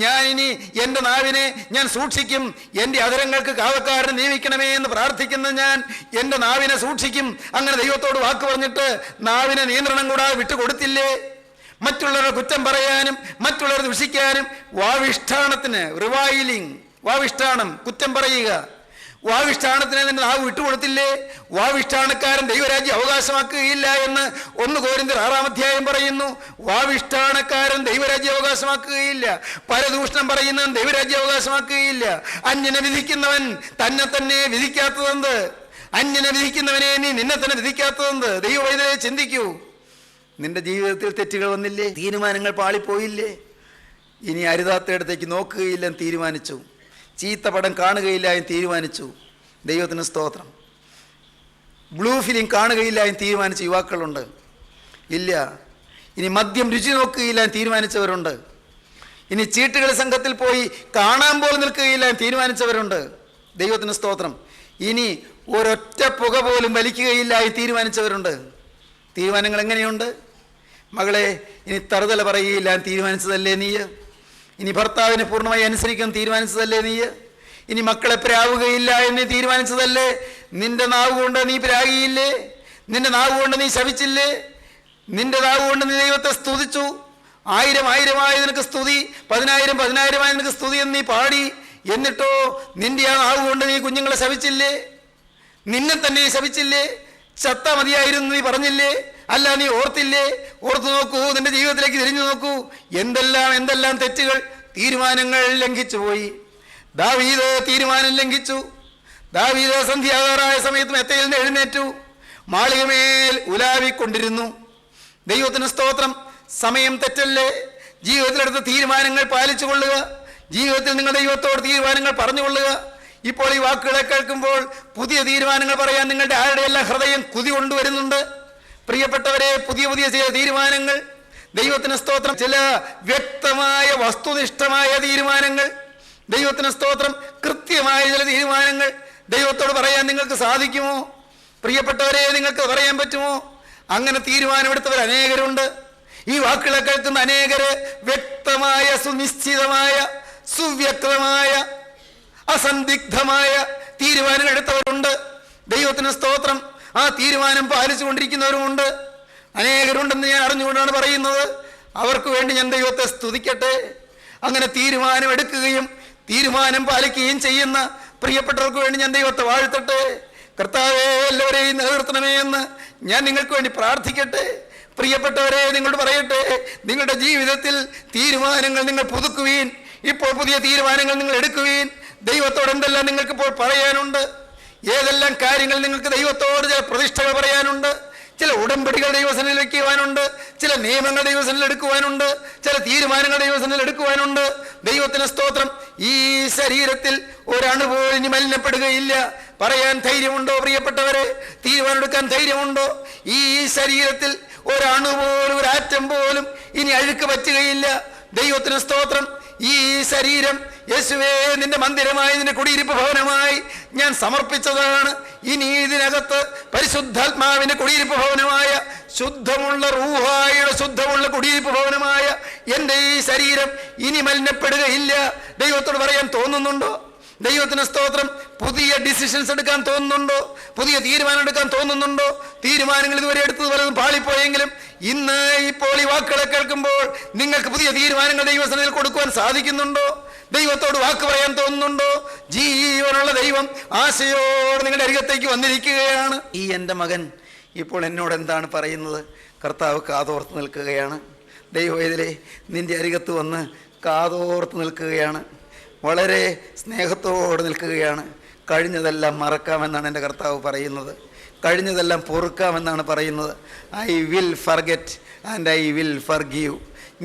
ഞാൻ ഇനി എൻ്റെ നാവിനെ ഞാൻ സൂക്ഷിക്കും. എൻ്റെ അധരങ്ങൾക്ക് കാവക്കാരനെ നിയമിക്കണമേ എന്ന് പ്രാർത്ഥിക്കുന്ന ഞാൻ എൻ്റെ നാവിനെ സൂക്ഷിക്കും. അങ്ങനെ ദൈവത്തോട് വാക്ക് പറഞ്ഞിട്ട് നാവിനെ നിയന്ത്രണം കൂടാതെ വിട്ടുകൊടുത്തില്ലേ? മറ്റുള്ളവരുടെ കുറ്റം പറയാനും മറ്റുള്ളവരെ ദുഷിക്കാനും വാവിഷ്ഠാണത്തിന് റിവൈലിംഗ്, വാവിഷ്ഠാണം, കുറ്റം പറയുക, വാവിഷ്ഠാണത്തിന് നിന്റെ നാവ് വിട്ടുകൊടുത്തില്ലേ? വാവിഷ്ഠാണക്കാരൻ ദൈവരാജ്യം അവകാശമാക്കുകയില്ല എന്ന് 1 കൊരിന്ത്യർ 6-ാം അധ്യായം പറയുന്നു. വാവിഷ്ഠാണക്കാരൻ ദൈവരാജ്യം അവകാശമാക്കുകയില്ല. പരദൂഷണം പറയുന്നവൻ ദൈവരാജ്യം അവകാശമാക്കുകയില്ല. അന്യനെ വിധിക്കുന്നവൻ തന്നെ തന്നെ വിധിക്കാത്തതെന്ത്? അന്യനെ വിധിക്കുന്നവനെ നീ നിന്നെ തന്നെ വിധിക്കാത്തതെന്ത്? ദൈവവൈതലേ, ചിന്തിക്കൂ. നിന്റെ ജീവിതത്തിൽ തെറ്റുകൾ വന്നില്ലേ? തീരുമാനങ്ങൾ പാളിപ്പോയില്ലേ? ഇനി അരുതാത്തയിടത്തേക്ക് നോക്കുകയില്ല എന്ന് തീരുമാനിച്ചു. ചീത്ത പടം കാണുകയില്ല എന്ന് തീരുമാനിച്ചു. ദൈവത്തിന് സ്തോത്രം. ബ്ലൂ ഫിലിം കാണുകയില്ല എന്ന് തീരുമാനിച്ച യുവാക്കളുണ്ട്. ഇല്ല. ഇനി മദ്യം രുചി നോക്കുകയില്ല എന്ന് തീരുമാനിച്ചവരുണ്ട്. ഇനി ചീട്ടുകളി സംഘത്തിൽ പോയി കാണാൻ പോലും നിൽക്കുകയില്ല എന്ന് തീരുമാനിച്ചവരുണ്ട്. ദൈവത്തിന് സ്തോത്രം. ഇനി ഒരൊറ്റ പുക പോലും വലിക്കുകയില്ല എന്ന് തീരുമാനിച്ചവരുണ്ട്. തീരുമാനങ്ങൾ എങ്ങനെയുണ്ട്? മകളെ, ഇനി തറുതല പറയുകയില്ല എന്ന് തീരുമാനിച്ചതല്ലേ നീ? ഇനി ഭർത്താവിനെ പൂർണ്ണമായി അനുസരിക്കാൻ തീരുമാനിച്ചതല്ലേ നീ? ഇനി മക്കളെ പ്രാവുകയില്ല എന്ന് തീരുമാനിച്ചതല്ലേ? നിന്റെ നാവ് കൊണ്ട് നീ പ്രാകിയില്ലേ? നിന്റെ നാവ് കൊണ്ട് നീ ശപിച്ചില്ലേ? നിന്റെ നാവ് കൊണ്ട് നീ ദൈവത്തെ സ്തുതിച്ചു. 1000 നിനക്ക് സ്തുതി, 10,000 നിനക്ക് സ്തുതി എന്ന് നീ പാടി. എന്നിട്ടോ നിന്റെ ആ നാവ് കൊണ്ട് നീ കുഞ്ഞുങ്ങളെ ശപിച്ചില്ലേ? നിന്നെ തന്നെ ശപിച്ചില്ലേ? ചത്ത മതിയായിരുന്നു നീ പറഞ്ഞില്ലേ? അല്ല, നീ ഓർത്തില്ലേ? ഓർത്തു നോക്കൂ, നിന്റെ ജീവിതത്തിലേക്ക് തിരിഞ്ഞു നോക്കൂ. എന്തെല്ലാം തെറ്റുകൾ, തീരുമാനങ്ങൾ ലംഘിച്ചു പോയി. ദാവീദ് തീരുമാനം ലംഘിച്ചു. ദാവീദ് സന്ധ്യാകാറായ സമയത്ത് മെത്തയിൽ നിന്ന് എഴുന്നേറ്റു, മാളികമേൽ ഉലാവിക്കൊണ്ടിരുന്നു. ദൈവത്തിന് സ്തോത്രം. സമയം തെറ്റല്ലേ? ജീവിതത്തിലെടുത്ത തീരുമാനങ്ങൾ പാലിച്ചു കൊള്ളുക. ജീവിതത്തിൽ നിങ്ങൾ ദൈവത്തോട് തീരുമാനങ്ങൾ പറഞ്ഞുകൊള്ളുക. ഇപ്പോൾ ഈ വാക്കുകളെ കേൾക്കുമ്പോൾ പുതിയ തീരുമാനങ്ങൾ പറയാൻ നിങ്ങളുടെ ആരുടെയെല്ലാം ഹൃദയം കുതി കൊണ്ടുവരുന്നുണ്ട്. പ്രിയപ്പെട്ടവരെ, പുതിയ ചില തീരുമാനങ്ങൾ, ദൈവത്തിന് സ്തോത്രം, ചില വ്യക്തമായ വസ്തുനിഷ്ഠമായ തീരുമാനങ്ങൾ, ദൈവത്തിന് സ്തോത്രം, കൃത്യമായ ചില തീരുമാനങ്ങൾ ദൈവത്തോട് പറയാൻ നിങ്ങൾക്ക് സാധിക്കുമോ? പ്രിയപ്പെട്ടവരെ, നിങ്ങൾക്ക് പറയാൻ പറ്റുമോ? അങ്ങനെ തീരുമാനമെടുത്തവർ അനേകരുണ്ട്. ഈ വാക്കുകളെ കേൾക്കുന്ന അനേകര് വ്യക്തമായ, സുനിശ്ചിതമായ, സുവ്യക്തമായ, അസന്ദിഗ്ധമായ തീരുമാനങ്ങൾ എടുത്തവരുണ്ട്. ദൈവത്തിന് സ്തോത്രം. ആ തീരുമാനം പാലിച്ചു കൊണ്ടിരിക്കുന്നവരുമുണ്ട്. അനേകരുണ്ടെന്ന് ഞാൻ അറിഞ്ഞുകൊണ്ടാണ് പറയുന്നത്. അവർക്ക് വേണ്ടി ഞാൻ ദൈവത്തെ സ്തുതിക്കട്ടെ. അങ്ങനെ തീരുമാനം എടുക്കുകയും തീരുമാനം പാലിക്കുകയും ചെയ്യുന്ന പ്രിയപ്പെട്ടവർക്ക് വേണ്ടി ഞാൻ ദൈവത്തെ വാഴ്ത്തട്ടെ. കർത്താവേ, എല്ലാവരെയും നിലനിർത്തണമേ എന്ന് ഞാൻ നിങ്ങൾക്ക് വേണ്ടി പ്രാർത്ഥിക്കട്ടെ. പ്രിയപ്പെട്ടവരെ, നിങ്ങളോട് പറയട്ടെ, നിങ്ങളുടെ ജീവിതത്തിൽ തീരുമാനങ്ങൾ നിങ്ങൾ പുതുക്കുവീൻ. ഇപ്പോൾ പുതിയ തീരുമാനങ്ങൾ നിങ്ങൾ എടുക്കുവീൻ. ദൈവത്തോട് എന്തെല്ലാം നിങ്ങൾക്ക് ഇപ്പോൾ പറയാനുണ്ട്? ഏതെല്ലാം കാര്യങ്ങൾ നിങ്ങൾക്ക് ദൈവത്തോട് ചില പ്രതിഷ്ഠകൾ പറയാനുണ്ട്? ചില ഉടമ്പടികൾ ദൈവസന്നിധിയിൽ വയ്ക്കുവാനുണ്ട്. ചില നിയമങ്ങൾ ദൈവസന്നിധിയിൽ എടുക്കുവാനുണ്ട്. ചില തീരുമാനങ്ങൾ ദൈവസന്നിധിയിൽ എടുക്കുവാനുണ്ട്. ദൈവത്തിന് സ്തോത്രം. ഈ ശരീരത്തിൽ ഒരണുപോലും ഇനി മലിനപ്പെടുകയില്ല. പറയാൻ ധൈര്യമുണ്ടോ പ്രിയപ്പെട്ടവരെ? തീരുമാനമെടുക്കാൻ ധൈര്യമുണ്ടോ? ഈ ശരീരത്തിൽ ഒരണുപോലും, ഒരാറ്റം പോലും ഇനി അഴുക്ക് പറ്റുകയില്ല. ദൈവത്തിന് സ്തോത്രം. ഈ ശരീരം യേശുവേ, നിന്റെ മന്ദിരമായി, നിന്റെ കുടിയിരിപ്പ് ഭവനമായി ഞാൻ സമർപ്പിച്ചതാണ്. ഇനി ഇതിനകത്ത് പരിശുദ്ധാത്മാവിന്റെ കുടിയിരിപ്പ് ഭവനമായ, ശുദ്ധമുള്ള റൂഹായുടെ ശുദ്ധമുള്ള കുടിയിരിപ്പ് ഭവനമായ എൻ്റെ ഈ ശരീരം ഇനി മലിനപ്പെടുകയില്ല. ദൈവത്തോട് പറയാൻ തോന്നുന്നുണ്ടോ? ദൈവത്തിന് സ്തോത്രം. പുതിയ ഡിസിഷൻസ് എടുക്കാൻ തോന്നുന്നുണ്ടോ? പുതിയ തീരുമാനം എടുക്കാൻ തോന്നുന്നുണ്ടോ? തീരുമാനങ്ങൾ ഇതുവരെ എടുത്തത് പലതും പാളിപ്പോയെങ്കിലും ഇന്ന് ഇപ്പോൾ ഈ വാക്കുകളെ കേൾക്കുമ്പോൾ നിങ്ങൾക്ക് പുതിയ തീരുമാനങ്ങൾ ദൈവസന്നിധിയിൽ കൊടുക്കുവാൻ സാധിക്കുന്നുണ്ടോ? ദൈവത്തോട് വാക്ക് പറയാൻ തോന്നുന്നുണ്ടോ? ജീവനുള്ള ദൈവം ആശയോട് നിങ്ങളുടെ അരികത്തേക്ക് വന്നിരിക്കുകയാണ്. ഈ എൻ്റെ മകൻ, ഇപ്പോൾ എന്നോട് എന്താണ് പറയുന്നത്? കർത്താവ് കാതോർത്ത് നിൽക്കുകയാണ്. ദൈവവേദലേ, നിൻ്റെ അരികത്ത് വന്ന് കാതോർത്ത് നിൽക്കുകയാണ്. വളരെ സ്നേഹത്തോടെ നിൽക്കുകയാണ്. കഴിഞ്ഞതെല്ലാം മറക്കാമെന്നാണ് എൻ്റെ കർത്താവ് പറയുന്നത്. കഴിഞ്ഞതെല്ലാം പൊറുക്കാമെന്നാണ് പറയുന്നത്. I will forget and I will forgive.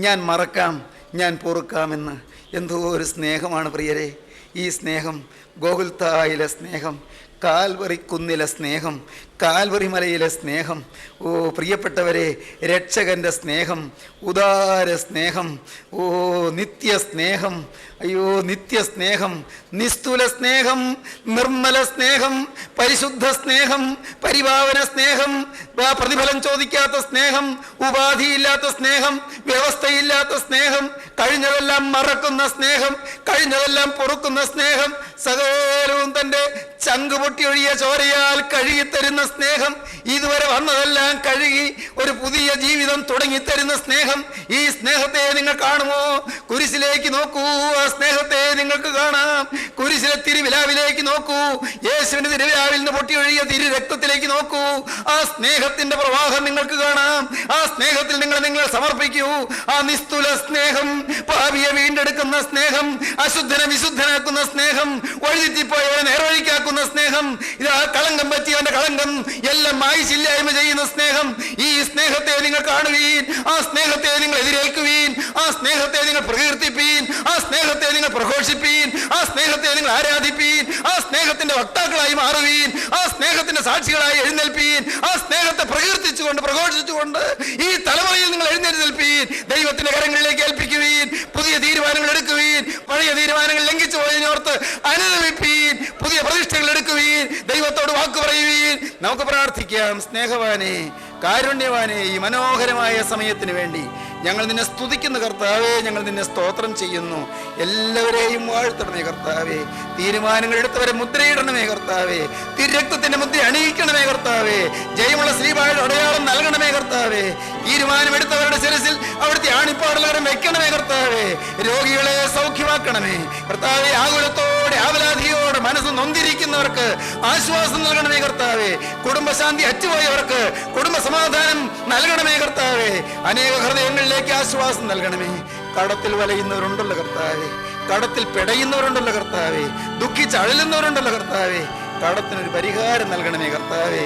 ഞാൻ മറക്കാം, ഞാൻ പൊറുക്കാമെന്ന്. എന്തോ ഒരു സ്നേഹമാണ് പ്രിയരെ ഈ സ്നേഹം. ഗോകുൽത്തായിലെ സ്നേഹം, കാൽവറി കുന്നിലെ സ്നേഹം, കാൽവറി മലയിലെ സ്നേഹം. ഓ പ്രിയപ്പെട്ടവരെ, രക്ഷകൻ്റെ സ്നേഹം, ഉദാര സ്നേഹം, ഓ നിത്യസ്നേഹം, അയ്യോ നിത്യസ്നേഹം, നിസ്തുല സ്നേഹം, നിർമ്മല സ്നേഹം, പരിശുദ്ധ സ്നേഹം, പരിപാവന സ്നേഹം, പ്രതിഫലം ചോദിക്കാത്ത സ്നേഹം, ഉപാധിയില്ലാത്ത സ്നേഹം, വ്യവസ്ഥയില്ലാത്ത സ്നേഹം, കഴിഞ്ഞതെല്ലാം മറക്കുന്ന സ്നേഹം, കഴിഞ്ഞതെല്ലാം പൊറുക്കുന്ന സ്നേഹം, സകലവും തൻ്റെ ചങ്ക് പൊട്ടിയൊഴിയ ചോരയാൽ കഴുകിത്തരുന്ന സ്നേഹം, ഇതുവരെ വന്നതെല്ലാം കഴുകി ഒരു പുതിയ ജീവിതം തുടങ്ങിത്തരുന്ന സ്നേഹം. ഈ സ്നേഹത്തെ നിങ്ങൾ കാണുമോ? കുരിശിലേക്ക് നോക്കൂ, ആ സ്നേഹത്തെ നിങ്ങൾക്ക് കാണാം. കുരിശിലെ തിരുവിലാവിലേക്ക് നോക്കൂ, യേശുവിന്റെ തിരുവിലാവിൽ നിന്ന് പൊട്ടിയൊഴിയ തിരു രക്തത്തിലേക്ക് നോക്കൂ. ആ സ്നേഹത്തിന്റെ പ്രവാഹം നിങ്ങൾക്ക് കാണാം. ആ സ്നേഹത്തിൽ നിങ്ങളെ സമർപ്പിക്കൂ. ആ നിസ്തുല സ്നേഹം, പാപിയെ വീണ്ടെടുക്കുന്ന സ്നേഹം, അശുദ്ധനെ വിശുദ്ധനാക്കുന്ന സ്നേഹം, വഴിതെറ്റിപ്പോയവനെ നേർവഴിക്കാക്കുന്ന സ്നേഹം, ഇതാ കളങ്കം പറ്റിയവന്റെ കളങ്കം എല്ലാം മായിച്ചില്ലായ്മ ചെയ്യുന്ന സ്നേഹം. ഈ സ്നേഹത്തെ നിങ്ങൾ കാണുവീൻ, ആ സ്നേഹത്തെ നിങ്ങൾ എതിരേൽക്കുവീൻ, ആ സ്നേഹത്തെ നിങ്ങൾ പ്രകീർത്തിപ്പീൻ, ആ സ്നേഹത്തെ നിങ്ങൾ പ്രഘോഷിപ്പീൻ, ആ സ്നേഹത്തെ നിങ്ങൾ ആരാധിപ്പീൻ, ആ സ്നേഹത്തിന്റെ വക്താക്കളായി മാറുവീൻ, ആ സ്നേഹത്തിന്റെ സാക്ഷികളായി എഴുന്നേൽപ്പീൻ, ആ സ്നേഹത്തെ പ്രകീർത്തിച്ചുകൊണ്ട് പ്രഘോഷിച്ചുകൊണ്ട് ഈ തലമുറയിൽ നിങ്ങൾ എഴുന്നേൽപ്പീൻ. ദൈവത്തിന്റെ കരങ്ങളിലേക്ക് ഏൽപ്പിക്കുവീൻ. പുതിയ തീരുമാനങ്ങൾ എടുക്കുവീൻ. പഴയ തീരുമാനങ്ങൾ ലംഘിച്ചു പോയതിനോർത്ത് അനുദമിപ്പീൻ. പുതിയ പ്രതിഷ്ഠകൾ എടുക്കുവീൻ. ദൈവത്തോട് വാക്ക് പറയുവീൻ. നമുക്ക് പ്രാർത്ഥിക്കാം. സ്നേഹവാനേ, കാരുണ്യവാനേ, ഈ മനോഹരമായ സമയത്തിന് വേണ്ടി ഞങ്ങൾ നിന്നെ സ്തുതിക്കുന്ന കർത്താവേ, ഞങ്ങൾ നിന്നെ സ്തോത്രം ചെയ്യുന്നു. എല്ലാവരെയും വാഴ്ത്തണമേ കർത്താവേ. തീരുമാനങ്ങൾ എടുത്തവരെ മുദ്രയിടണമേ കർത്താവേ. തിരുരക്തത്തിന്റെ മുദ്ര അണിയിക്കണമേ കർത്താവേ. ജയമുള്ള ശ്രീപായുടെ അടയാളം നൽകണമേ കർത്താവേ. തീരുമാനമെടുത്തവരുടെ ശിരസിൽ അവിടുത്തെ ആണിപ്പാടലവരും വെക്കണമേ കർത്താവേ. രോഗികളെ സൗഖ്യമാക്കണമേ കർത്താവേ. ആകുലത്തോടെ ആവലാധിയോടെ മനസ്സ് നൊന്തിരിക്കുന്നവർക്ക് ആശ്വാസം നൽകണമേ കർത്താവേ. കുടുംബശാന്തി അറ്റുപോയവർക്ക് കുടുംബ സമാധാനം നൽകണമേ കർത്താവേ. അനേക ഹൃദയങ്ങളിലേക്ക് ആശ്വാസം നൽകണമേ. കടത്തിൽ വലയുന്നവരുണ്ടല്ലോ കർത്താവേ, കടത്തിൽ പെടയുന്നവരുണ്ടല്ലോ കർത്താവേ, ദുഃഖിച്ചഴലുന്നവരുണ്ടല്ലോ കർത്താവേ. കടത്തിനൊരു പരിഹാരം നൽകണമേ കർത്താവേ.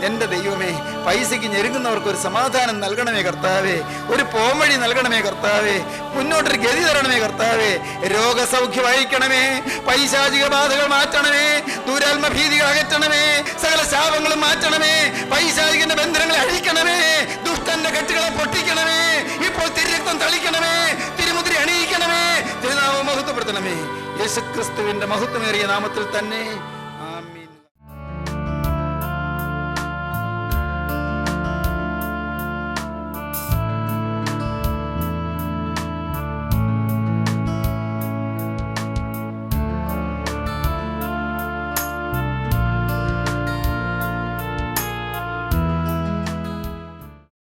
എൻ്റെ ദൈവമേ, പൈസയ്ക്ക് ഞെരുങ്ങുന്നവർക്ക് ഒരു സമാധാനം നൽകണമേ കർത്താവേ. ഒരു പോംവഴി നൽകണമേ കർത്താവേ. മുന്നോട്ടൊരു ഗതി തരണമേ കർത്താവേ. രോഗസൗഖ്യം അയക്കണമേ. പൈശാചിക ബാധകൾ മാറ്റണമേ. ദുരാത്മ ഭീതികൾ അകറ്റണമേ. സകല ശാപങ്ങളും മാറ്റണമേ. പൈശാചികന്റെ ബന്ധനങ്ങളെ അഴിക്കണമേ. ദുഷ്ടന്റെ കെട്ടുകളെ പൊട്ടിക്കണമേ. ഇപ്പോൾ തിരുരക്തം തളിക്കണമേ. തിരുമുദ്ര അണിയിക്കണമേ. തിരുനാമം മഹത്വപ്പെടുത്തണമേ. യേശുക്രിസ്തുവിന്റെ മഹത്വമേറിയ നാമത്തിൽ തന്നെ.